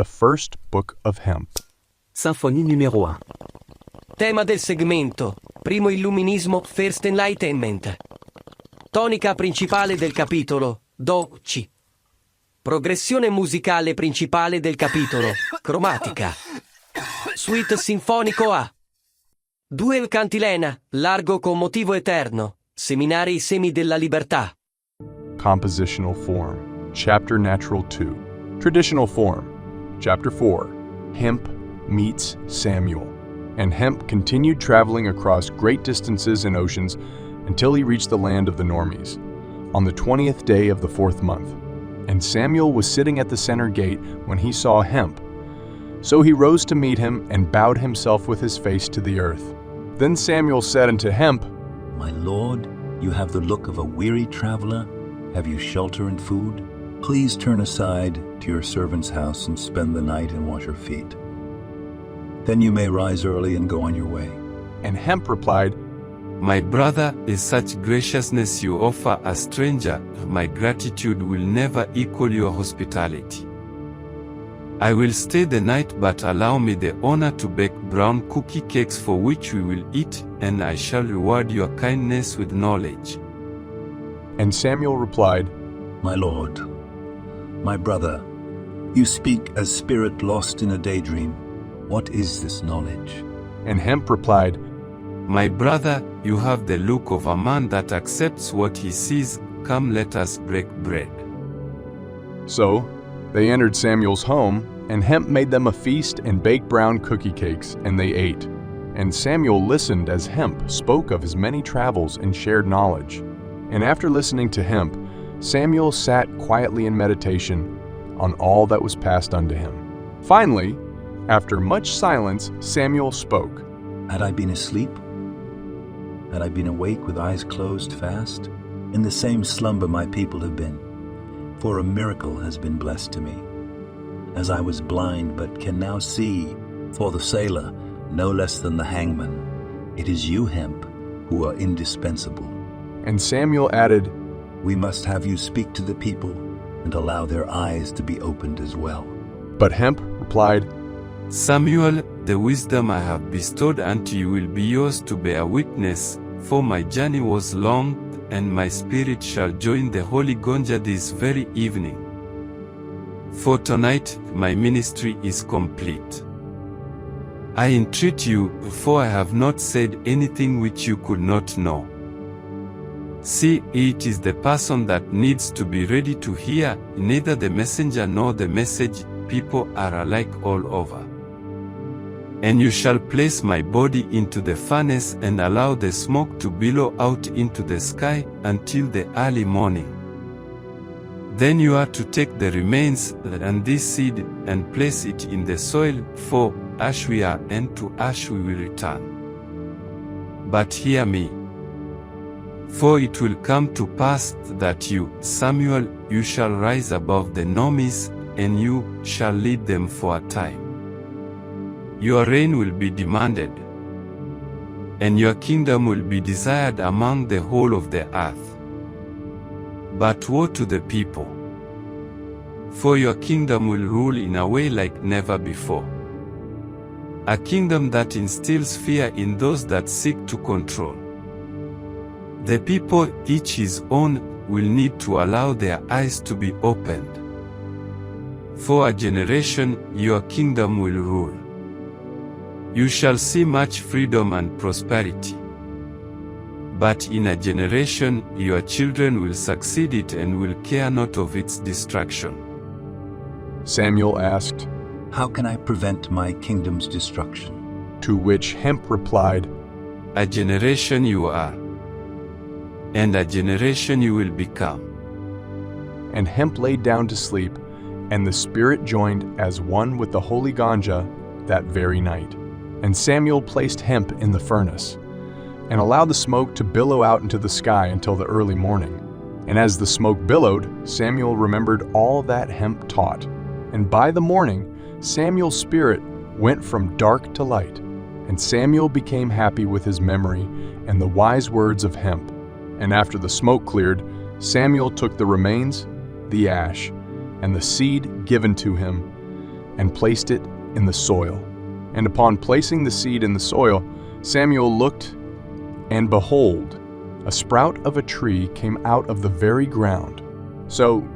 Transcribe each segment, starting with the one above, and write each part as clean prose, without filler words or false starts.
the First Book of Hemp. Sinfonie numéro 1. Tema del segmento: Primo Illuminismo, First Enlightenment. Tonica principale del capitolo: Do, C. Progressione musicale principale del capitolo: cromatica. Suite sinfonico A. Duel cantilena, largo con motivo eterno. Seminari semi della libertà. Compositional form. Chapter Natural 2. Traditional form. Chapter 4. Hemp meets Samuel. And Hemp continued traveling across great distances and oceans until he reached the land of the Normies, on the 20th day of the 4th month. And Samuel was sitting at the center gate when he saw Hemp. So he rose to meet him and bowed himself with his face to the earth. Then Samuel said unto Hemp, My lord, you have the look of a weary traveler. Have you shelter and food? Please turn aside to your servant's house and spend the night and wash your feet. Then you may rise early and go on your way. And Hemp replied, My brother, is such graciousness you offer a stranger, my gratitude will never equal your hospitality. I will stay the night, but allow me the honor to bake brown cookie cakes for which we will eat, and I shall reward your kindness with knowledge. And Samuel replied, My lord, my brother, you speak as spirit lost in a daydream. What is this knowledge? And Hemp replied, My brother, you have the look of a man that accepts what he sees. Come, let us break bread. So they entered Samuel's home, and Hemp made them a feast and baked brown cookie cakes, and they ate. And Samuel listened as Hemp spoke of his many travels and shared knowledge. And after listening to Hemp, Samuel sat quietly in meditation on all that was passed unto him. Finally, after much silence, Samuel spoke. Had I been asleep? Had I been awake with eyes closed fast? In the same slumber my people have been. For a miracle has been blessed to me. As I was blind but can now see, for the sailor, no less than the hangman, it is you, Hemp, who are indispensable. And Samuel added, We must have you speak to the people and allow their eyes to be opened as well. But Hemp replied, Samuel, the wisdom I have bestowed unto you will be yours to bear witness, for my journey was long, and my spirit shall join the holy Gonja this very evening. For tonight my ministry is complete. I entreat you, for I have not said anything which you could not know. See, it is the person that needs to be ready to hear. Neither the messenger nor the message people are alike all over. And you shall place my body into the furnace and allow the smoke to billow out into the sky until the early morning. Then you are to take the remains and this seed and place it in the soil, for ash we are and to ash we will return. But hear me. For it will come to pass that you, Samuel, you shall rise above the Normies, and you shall lead them for a time. Your reign will be demanded, and your kingdom will be desired among the whole of the earth. But woe to the people, for your kingdom will rule in a way like never before. A kingdom that instills fear in those that seek to control. The people, each his own, will need to allow their eyes to be opened. For a generation, your kingdom will rule. You shall see much freedom and prosperity. But in a generation, your children will succeed it and will care not of its destruction. Samuel asked, How can I prevent my kingdom's destruction? To which Hemp replied, A generation you are, and a generation you will become. And Hemp laid down to sleep, and the spirit joined as one with the holy Ganja that very night. And Samuel placed Hemp in the furnace, and allowed the smoke to billow out into the sky until the early morning. And as the smoke billowed, Samuel remembered all that Hemp taught. And by the morning, Samuel's spirit went from dark to light, and Samuel became happy with his memory and the wise words of Hemp. And after the smoke cleared, Samuel took the remains, the ash, and the seed given to him, and placed it in the soil. And upon placing the seed in the soil, Samuel looked, and behold, a sprout of a tree came out of the very ground. So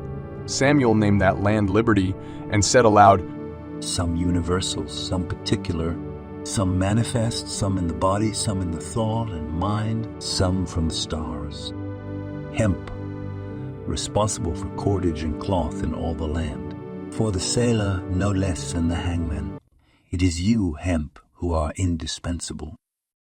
Samuel named that land Liberty and said aloud, Some universal, some particular, some manifest, some in the body, some in the thought and mind, some from the stars. Hemp, responsible for cordage and cloth in all the land. For the sailor no less than the hangman. It is you, hemp, who are indispensable.